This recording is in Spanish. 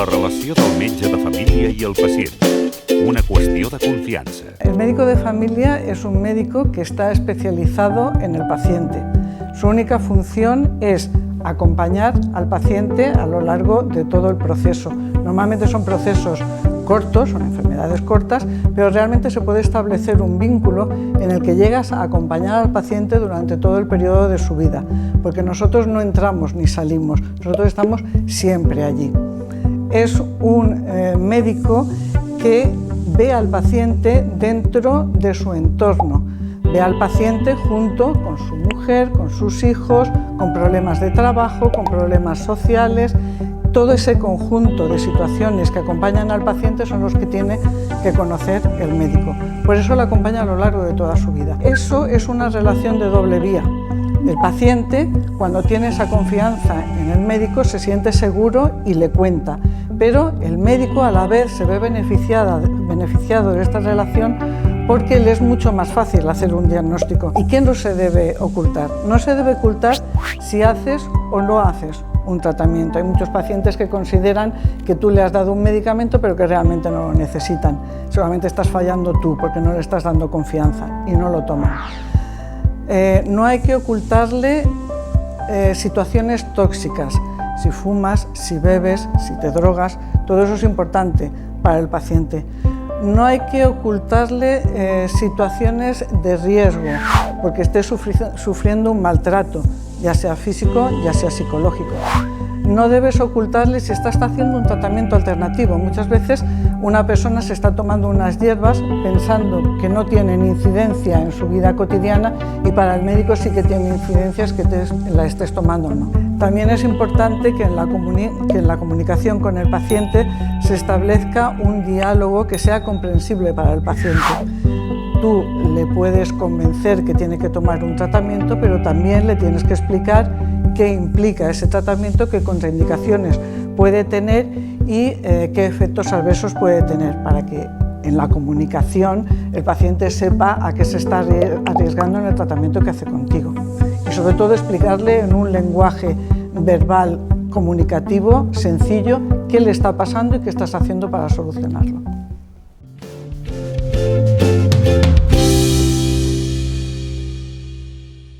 La relació del metge de família i el pacient. Una qüestió de confiança. El médico de familia es un médico que está especializado en el paciente. Su única función es acompañar al paciente a lo largo de todo el proceso. Normalmente son procesos cortos, son enfermedades cortas, pero realmente se puede establecer un vínculo en el que llegas a acompañar al paciente durante todo el periodo de su vida, porque nosotros no entramos ni salimos, nosotros estamos siempre allí. Es un médico que ve al paciente dentro de su entorno, ve al paciente junto con su mujer, con sus hijos, con problemas de trabajo, con problemas sociales. Todo ese conjunto de situaciones que acompañan al paciente son los que tiene que conocer el médico. Por eso le acompaña a lo largo de toda su vida. Eso es una relación de doble vía. El paciente, cuando tiene esa confianza en el médico, se siente seguro y le cuenta. Pero el médico a la vez se ve beneficiado de esta relación porque le es mucho más fácil hacer un diagnóstico. ¿Y qué no se debe ocultar? No se debe ocultar si haces o no haces un tratamiento. Hay muchos pacientes que consideran que tú le has dado un medicamento pero que realmente no lo necesitan. Solamente estás fallando tú porque no le estás dando confianza y no lo toman. No hay que ocultarle situaciones tóxicas. Si fumas, si bebes, si te drogas, todo eso es importante para el paciente. No hay que ocultarle situaciones de riesgo porque esté sufriendo un maltrato, ya sea físico, ya sea psicológico. No debes ocultarle si está haciendo un tratamiento alternativo. Muchas veces una persona se está tomando unas hierbas pensando que no tienen incidencia en su vida cotidiana y para el médico sí que tiene incidencias que la estés tomando o no. También es importante que en la comunicación con el paciente se establezca un diálogo que sea comprensible para el paciente. Tú le puedes convencer que tiene que tomar un tratamiento, pero también le tienes que explicar qué implica ese tratamiento, qué contraindicaciones puede tener y qué efectos adversos puede tener, para que en la comunicación el paciente sepa a qué se está arriesgando en el tratamiento que hace contigo. Y sobre todo explicarle en un lenguaje verbal comunicativo, sencillo, qué le está pasando y qué estás haciendo para solucionarlo.